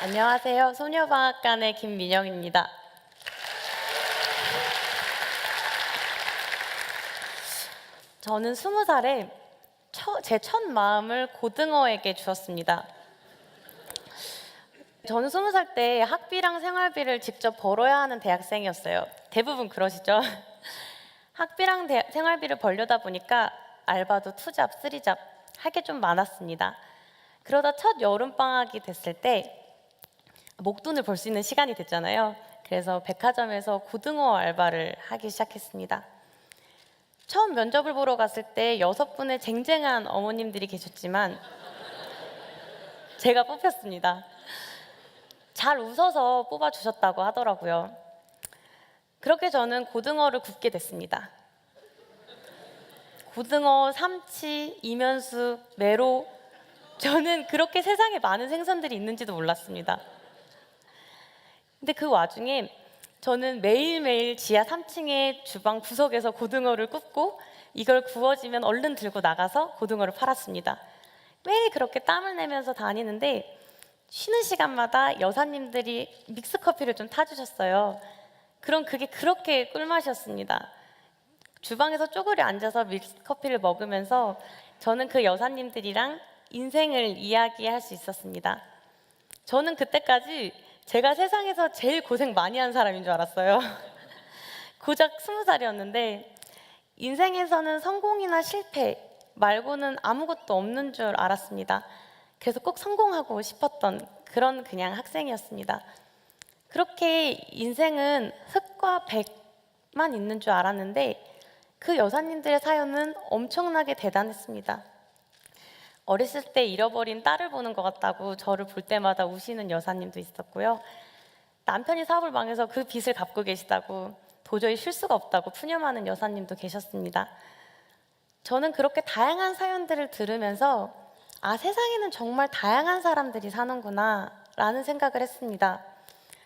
안녕하세요. 소녀방앗간의 김민영입니다. 저는 20살에 제 첫 마음을 고등어에게 주었습니다. 저는 20살 때 학비랑 생활비를 직접 벌어야 하는 대학생이었어요. 대부분 그러시죠? 학비랑 생활비를 벌려다 보니까 알바도 투잡, 쓰리잡 할 게 좀 많았습니다. 그러다 첫 여름방학이 됐을 때 목돈을 벌 수 있는 시간이 됐잖아요. 그래서 백화점에서 고등어 알바를 하기 시작했습니다. 처음 면접을 보러 갔을 때 6분의 쟁쟁한 어머님들이 계셨지만 제가 뽑혔습니다. 잘 웃어서 뽑아주셨다고 하더라고요. 그렇게 저는 고등어를 굽게 됐습니다. 고등어, 삼치, 이면수, 메로, 저는 그렇게 세상에 많은 생선들이 있는지도 몰랐습니다. 근데 그 와중에 저는 매일매일 지하 3층의 주방 구석에서 고등어를 굽고 이걸 구워지면 얼른 들고 나가서 고등어를 팔았습니다. 매일 그렇게 땀을 내면서 다니는데 쉬는 시간마다 여사님들이 믹스커피를 좀 타주셨어요. 그럼 그게 그렇게 꿀맛이었습니다. 주방에서 쪼그려 앉아서 믹스커피를 먹으면서 저는 그 여사님들이랑 인생을 이야기할 수 있었습니다. 저는 그때까지 제가 세상에서 제일 고생 많이 한 사람인 줄 알았어요. 고작 20살이었는데 인생에서는 성공이나 실패 말고는 아무것도 없는 줄 알았습니다. 그래서 꼭 성공하고 싶었던 그냥 학생이었습니다. 그렇게 인생은 흑과 백만 있는 줄 알았는데 그 여사님들의 사연은 엄청나게 대단했습니다. 어렸을 때 잃어버린 딸을 보는 것 같다고 저를 볼 때마다 우시는 여사님도 있었고요. 남편이 사업을 망해서 그 빚을 갚고 계시다고 도저히 쉴 수가 없다고 푸념하는 여사님도 계셨습니다. 저는 그렇게 다양한 사연들을 들으면서 세상에는 정말 다양한 사람들이 사는구나 라는 생각을 했습니다.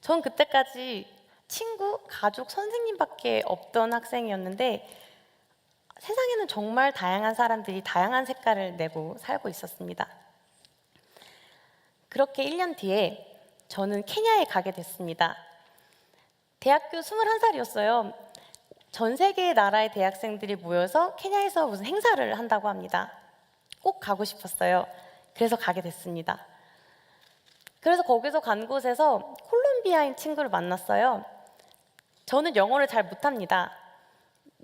전 그때까지 친구, 가족, 선생님밖에 없던 학생이었는데 세상에는 정말 다양한 사람들이 다양한 색깔을 내고 살고 있었습니다. 그렇게 1년 뒤에 저는 케냐에 가게 됐습니다. 대학교 21살이었어요. 전 세계의 나라의 대학생들이 모여서 케냐에서 무슨 행사를 한다고 합니다. 꼭 가고 싶었어요. 그래서 가게 됐습니다. 그래서 거기서 간 곳에서 콜롬비아인 친구를 만났어요. 저는 영어를 잘 못합니다.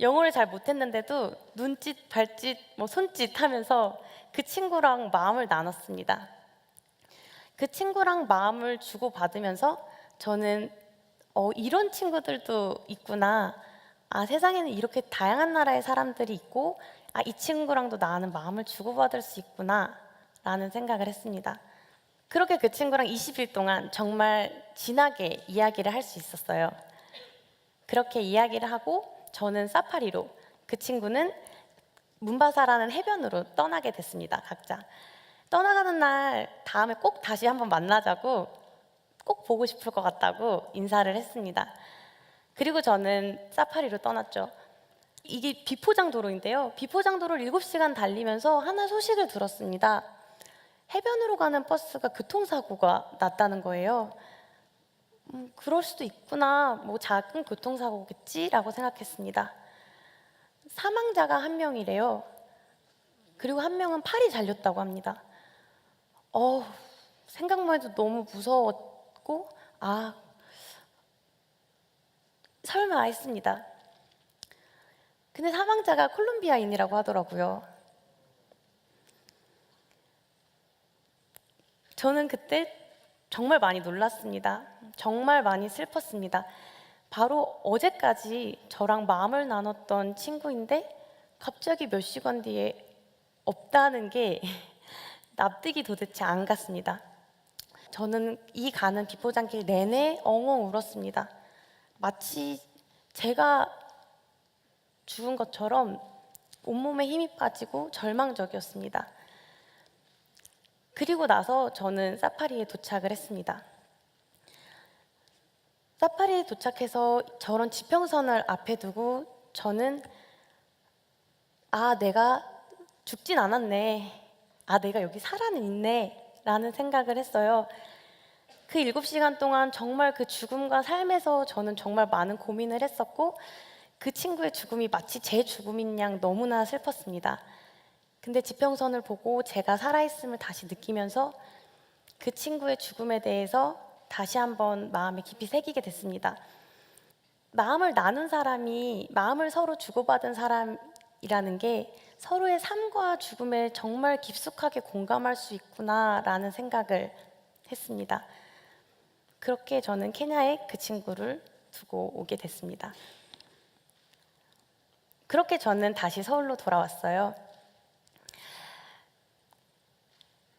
영어를 잘 못했는데도 눈짓, 발짓, 손짓 하면서 그 친구랑 마음을 나눴습니다. 그 친구랑 마음을 주고받으면서 저는 이런 친구들도 있구나. 세상에는 이렇게 다양한 나라의 사람들이 있고 이 친구랑도 나는 마음을 주고받을 수 있구나 라는 생각을 했습니다. 그렇게 그 친구랑 20일 동안 정말 진하게 이야기를 할 수 있었어요. 그렇게 이야기를 하고 저는 사파리로, 그 친구는 문바사라는 해변으로 떠나게 됐습니다. 각자 떠나가는 날 다음에 꼭 다시 한번 만나자고, 꼭 보고 싶을 것 같다고 인사를 했습니다. 그리고 저는 사파리로 떠났죠. 이게 비포장 도로인데요. 비포장 도로를 7시간 달리면서 하나 소식을 들었습니다. 해변으로 가는 버스가 교통사고가 났다는 거예요. 그럴 수도 있구나, 작은 교통사고겠지라고 생각했습니다. 사망자가 1명이래요. 그리고 1명은 팔이 잘렸다고 합니다. 생각만 해도 너무 무서웠고 설마 했습니다. 근데 사망자가 콜롬비아인이라고 하더라고요. 저는 그때 정말 많이 놀랐습니다. 정말 많이 슬펐습니다. 바로 어제까지 저랑 마음을 나눴던 친구인데 갑자기 몇 시간 뒤에 없다는 게 납득이 도대체 안 갔습니다. 저는 이 가는 비포장길 내내 엉엉 울었습니다. 마치 제가 죽은 것처럼 온몸에 힘이 빠지고 절망적이었습니다. 그리고 나서 저는 사파리에 도착을 했습니다. 사파리에 도착해서 저런 지평선을 앞에 두고 저는 내가 죽진 않았네. 내가 여기 살아는 있네 라는 생각을 했어요. 그 7시간 동안 정말 그 죽음과 삶에서 저는 정말 많은 고민을 했었고 그 친구의 죽음이 마치 제 죽음인 양 너무나 슬펐습니다. 근데 지평선을 보고 제가 살아있음을 다시 느끼면서 그 친구의 죽음에 대해서 다시 한번 마음에 깊이 새기게 됐습니다. 마음을 나눈 사람이 마음을 서로 주고받은 사람이라는 게 서로의 삶과 죽음에 정말 깊숙하게 공감할 수 있구나라는 생각을 했습니다. 그렇게 저는 케냐에 그 친구를 두고 오게 됐습니다. 그렇게 저는 다시 서울로 돌아왔어요.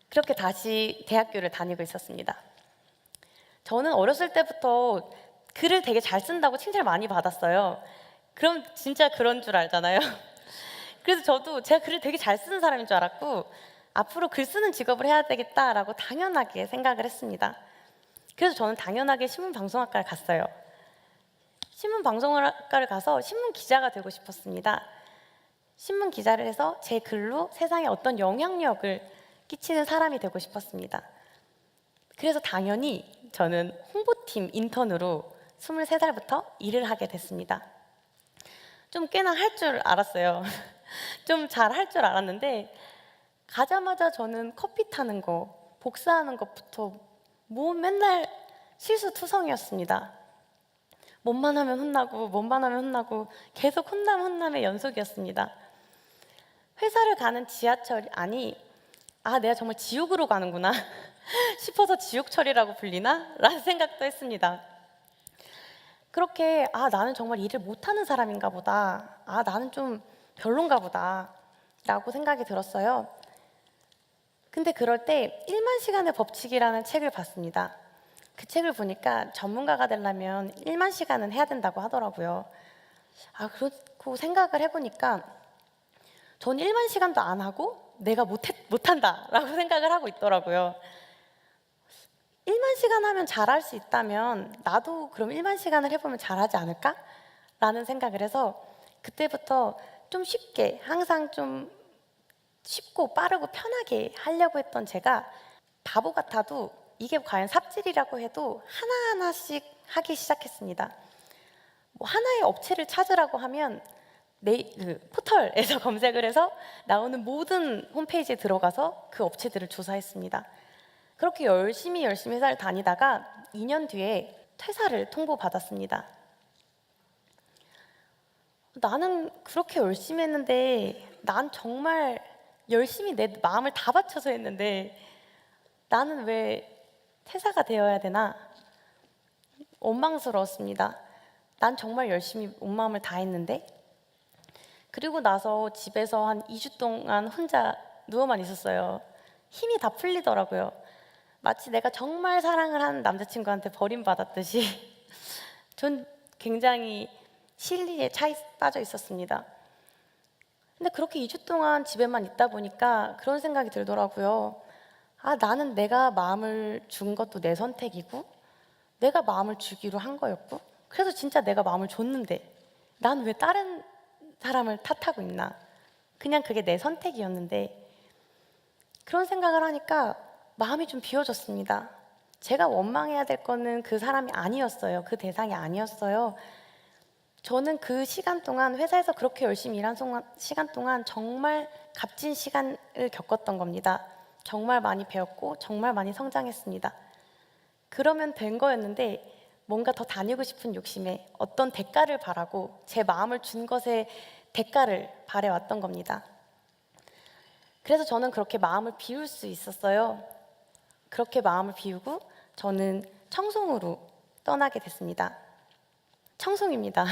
그렇게 다시 대학교를 다니고 있었습니다. 저는 어렸을 때부터 글을 되게 잘 쓴다고 칭찬을 많이 받았어요. 그럼 진짜 그런 줄 알잖아요. 그래서 저도 제가 글을 되게 잘 쓰는 사람인 줄 알았고 앞으로 글 쓰는 직업을 해야 되겠다라고 당연하게 생각을 했습니다. 그래서 저는 당연하게 신문방송학과를 갔어요. 신문방송학과를 가서 신문 기자가 되고 싶었습니다. 신문 기자를 해서 제 글로 세상에 어떤 영향력을 끼치는 사람이 되고 싶었습니다. 그래서 당연히 저는 홍보팀 인턴으로 23살부터 일을 하게 됐습니다. 좀 꽤나 할 줄 알았어요. 좀 잘 할 줄 알았는데 가자마자 저는 커피 타는 거, 복사하는 것부터 뭐 맨날 실수투성이었습니다. 뭔만 하면 혼나고 뭔만 하면 혼나고 계속 혼남의 연속이었습니다. 회사를 가는 지하철이 내가 정말 지옥으로 가는구나 싶어서 지옥철이라고 불리나? 라는 생각도 했습니다. 그렇게 나는 정말 일을 못하는 사람인가 보다, 나는 좀 별론가 보다 라고 생각이 들었어요. 근데 그럴 때 1만 시간의 법칙이라는 책을 봤습니다. 그 책을 보니까 전문가가 되려면 1만 시간은 해야 된다고 하더라고요. 그렇고 생각을 해보니까 전 1만 시간도 안 하고 내가 못한다라고 생각을 하고 있더라고요. 1만 시간 하면 잘할 수 있다면 나도 그럼 1만 시간을 해보면 잘하지 않을까? 라는 생각을 해서 그때부터 좀 쉽게, 항상 좀 쉽고 빠르고 편하게 하려고 했던 제가 바보 같아도 이게 과연 삽질이라고 해도 하나하나씩 하기 시작했습니다. 뭐 하나의 업체를 찾으라고 하면 포털에서 검색을 해서 나오는 모든 홈페이지에 들어가서 그 업체들을 조사했습니다. 그렇게 열심히 회사를 다니다가 2년 뒤에 퇴사를 통보받았습니다. 나는 그렇게 열심히 했는데, 난 정말 열심히 내 마음을 다 바쳐서 했는데 나는 왜 퇴사가 되어야 되나? 원망스러웠습니다. 난 정말 열심히 온 마음을 다 했는데. 그리고 나서 집에서 한 2주 동안 혼자 누워만 있었어요. 힘이 다 풀리더라고요. 마치 내가 정말 사랑을 하는 남자친구한테 버림받았듯이 전 굉장히 실리에 빠져 있었습니다. 근데 그렇게 2주 동안 집에만 있다 보니까 그런 생각이 들더라고요. 나는 내가 마음을 준 것도 내 선택이고 내가 마음을 주기로 한 거였고 그래서 진짜 내가 마음을 줬는데 난 왜 다른 사람을 탓하고 있나? 그냥 그게 내 선택이었는데. 그런 생각을 하니까 마음이 좀 비워졌습니다. 제가 원망해야 될 거는 그 사람이 아니었어요. 그 대상이 아니었어요. 저는 그 시간 동안, 회사에서 그렇게 열심히 일한 시간 동안 정말 값진 시간을 겪었던 겁니다. 정말 많이 배웠고 정말 많이 성장했습니다. 그러면 된 거였는데 뭔가 더 다니고 싶은 욕심에 어떤 대가를 바라고 제 마음을 준 것에 대가를 바래왔던 겁니다. 그래서 저는 그렇게 마음을 비울 수 있었어요. 그렇게 마음을 비우고 저는 청송으로 떠나게 됐습니다. 청송입니다.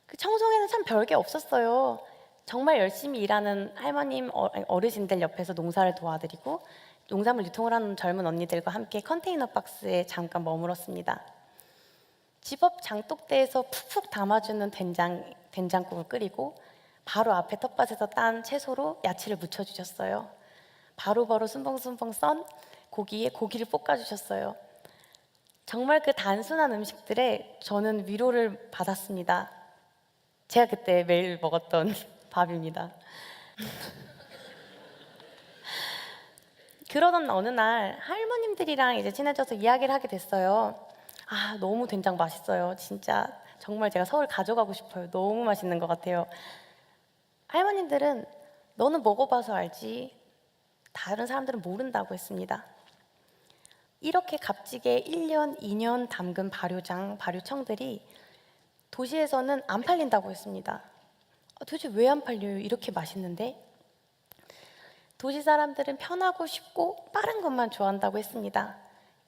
그 청송에는 참 별게 없었어요. 정말 열심히 일하는 할머님, 어르신들 옆에서 농사를 도와드리고 농산물 유통을 하는 젊은 언니들과 함께 컨테이너 박스에 잠깐 머물었습니다. 집 앞 장독대에서 푹푹 담아주는 된장국을 끓이고 바로 앞에 텃밭에서 딴 채소로 야채를 무쳐주셨어요. 바로바로 순벙순벙 썬 고기에 고기를 볶아주셨어요. 정말 그 단순한 음식들에 저는 위로를 받았습니다. 제가 그때 매일 먹었던 밥입니다. 그러던 어느 날 할머님들이랑 이제 친해져서 이야기를 하게 됐어요. 아, 너무 된장 맛있어요. 진짜 정말 제가 서울 가져가고 싶어요. 너무 맛있는 것 같아요. 할머님들은 너는 먹어봐서 알지 다른 사람들은 모른다고 했습니다. 이렇게 값지게 1년, 2년 담근 발효장, 발효청들이 도시에서는 안 팔린다고 했습니다. 도대체 왜 안 팔려요? 이렇게 맛있는데? 도시 사람들은 편하고 쉽고 빠른 것만 좋아한다고 했습니다.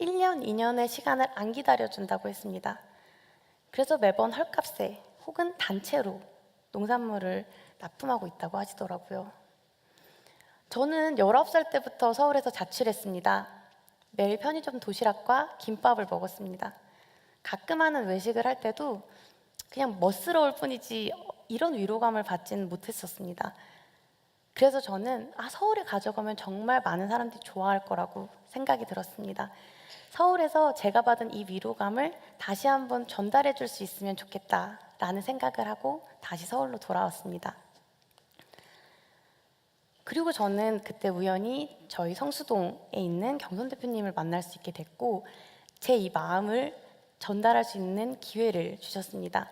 1년, 2년의 시간을 안 기다려준다고 했습니다. 그래서 매번 헐값에 혹은 단체로 농산물을 납품하고 있다고 하시더라고요. 저는 19살 때부터 서울에서 자취를 했습니다. 매일 편의점 도시락과 김밥을 먹었습니다. 가끔 하는 외식을 할 때도 그냥 멋스러울 뿐이지 이런 위로감을 받지는 못했었습니다. 그래서 저는 서울에 가져가면 정말 많은 사람들이 좋아할 거라고 생각이 들었습니다. 서울에서 제가 받은 이 위로감을 다시 한번 전달해 줄 수 있으면 좋겠다라는 생각을 하고 다시 서울로 돌아왔습니다. 그리고 저는 그때 우연히 저희 성수동에 있는 경선 대표님을 만날 수 있게 됐고 제 이 마음을 전달할 수 있는 기회를 주셨습니다.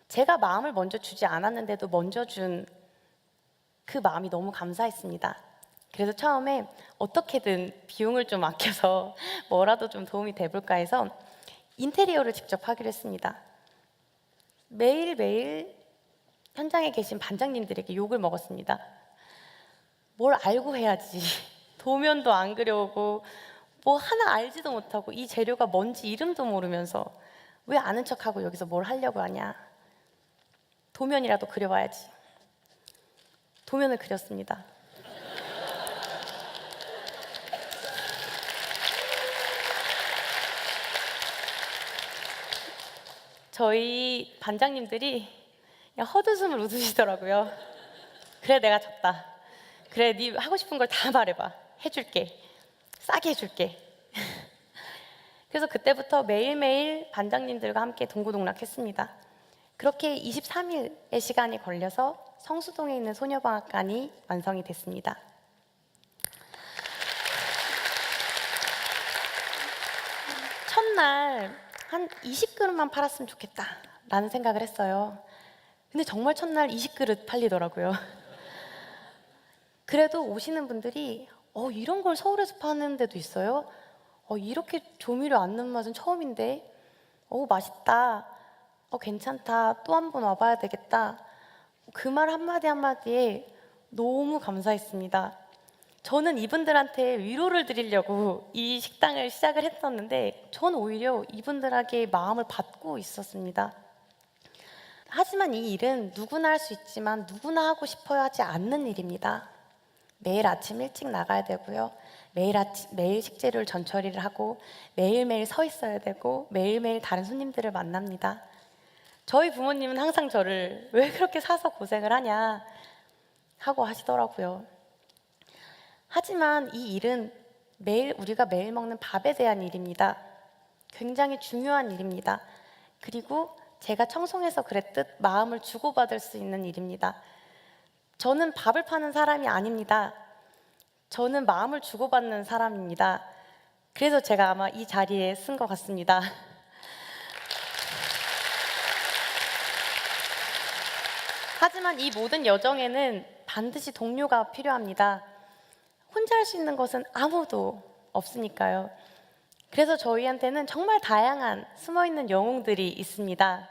제가 마음을 먼저 주지 않았는데도 먼저 준 그 마음이 너무 감사했습니다. 그래서 처음에 어떻게든 비용을 좀 아껴서 뭐라도 좀 도움이 돼볼까 해서 인테리어를 직접 하기로 했습니다. 매일매일 현장에 계신 반장님들에게 욕을 먹었습니다. 뭘 알고 해야지. 도면도 안 그려오고 뭐 하나 알지도 못하고 이 재료가 뭔지 이름도 모르면서 왜 아는 척하고 여기서 뭘 하려고 하냐. 도면이라도 그려와야지. 도면을 그렸습니다. 저희 반장님들이 그냥 헛웃음을 웃으시더라고요. 그래, 내가 졌다. 그래, 네 하고 싶은 걸 다 말해봐. 해줄게. 싸게 해줄게. 그래서 그때부터 매일매일 반장님들과 함께 동고동락했습니다. 그렇게 23일의 시간이 걸려서 성수동에 있는 소녀방앗간이 완성이 됐습니다. 첫날 한 20그릇만 팔았으면 좋겠다 라는 생각을 했어요. 근데 정말 첫날 20그릇 팔리더라고요. 그래도 오시는 분들이 이런 걸 서울에서 파는 데도 있어요? 이렇게 조미료 안 넣은 맛은 처음인데 맛있다, 괜찮다, 또 한 번 와봐야 되겠다. 그 말 한마디 한마디에 너무 감사했습니다. 저는 이분들한테 위로를 드리려고 이 식당을 시작을 했었는데 전 오히려 이분들에게 마음을 받고 있었습니다. 하지만 이 일은 누구나 할 수 있지만 누구나 하고 싶어 하지 않는 일입니다. 매일 아침 일찍 나가야 되고요. 매일 식재료를 전처리를 하고 매일매일 서 있어야 되고 매일매일 다른 손님들을 만납니다. 저희 부모님은 항상 저를 왜 그렇게 사서 고생을 하냐 하고 하시더라고요. 하지만 이 일은 우리가 매일 먹는 밥에 대한 일입니다. 굉장히 중요한 일입니다. 그리고 제가 청송에서 그랬듯 마음을 주고받을 수 있는 일입니다. 저는 밥을 파는 사람이 아닙니다. 저는 마음을 주고받는 사람입니다. 그래서 제가 아마 이 자리에 쓴 것 같습니다. 하지만 이 모든 여정에는 반드시 동료가 필요합니다. 혼자 할 수 있는 것은 아무도 없으니까요. 그래서 저희한테는 정말 다양한 숨어있는 영웅들이 있습니다.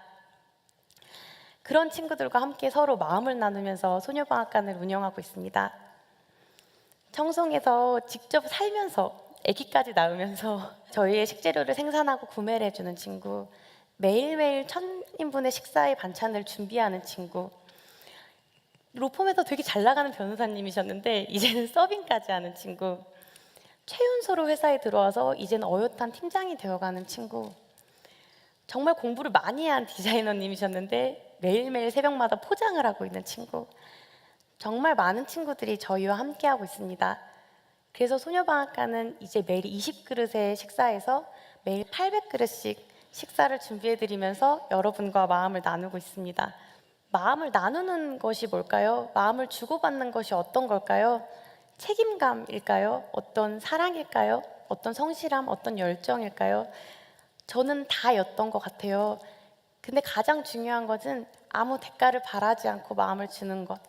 그런 친구들과 함께 서로 마음을 나누면서 소녀방앗간을 운영하고 있습니다. 청송에서 직접 살면서 아기까지 낳으면서 저희의 식재료를 생산하고 구매를 해주는 친구, 매일매일 1000인분의 식사의 반찬을 준비하는 친구, 로펌에서 되게 잘 나가는 변호사님이셨는데 이제는 서빙까지 하는 친구, 최연소로 회사에 들어와서 이제는 어엿한 팀장이 되어가는 친구, 정말 공부를 많이 한 디자이너님이셨는데 매일매일 새벽마다 포장을 하고 있는 친구, 정말 많은 친구들이 저희와 함께하고 있습니다. 그래서 소녀방앗간은 이제 매일 20그릇의 식사에서 매일 800그릇씩 식사를 준비해드리면서 여러분과 마음을 나누고 있습니다. 마음을 나누는 것이 뭘까요? 마음을 주고받는 것이 어떤 걸까요? 책임감일까요? 어떤 사랑일까요? 어떤 성실함, 어떤 열정일까요? 저는 다였던 것 같아요. 근데 가장 중요한 것은 아무 대가를 바라지 않고 마음을 주는 것.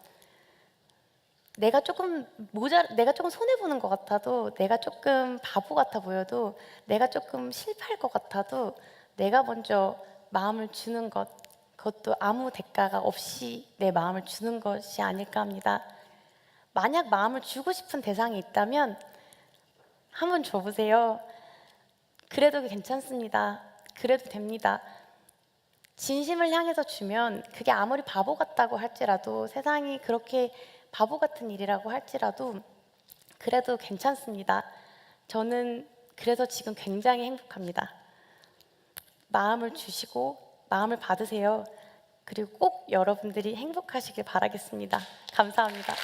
내가 조금 손해보는 것 같아도, 내가 조금 바보 같아 보여도, 내가 조금 실패할 것 같아도 내가 먼저 마음을 주는 것, 그것도 아무 대가가 없이 내 마음을 주는 것이 아닐까 합니다. 만약 마음을 주고 싶은 대상이 있다면 한번 줘보세요. 그래도 괜찮습니다. 그래도 됩니다. 진심을 향해서 주면 그게 아무리 바보 같다고 할지라도, 세상이 그렇게 바보 같은 일이라고 할지라도 그래도 괜찮습니다. 저는 그래서 지금 굉장히 행복합니다. 마음을 주시고 마음을 받으세요. 그리고 꼭 여러분들이 행복하시길 바라겠습니다. 감사합니다.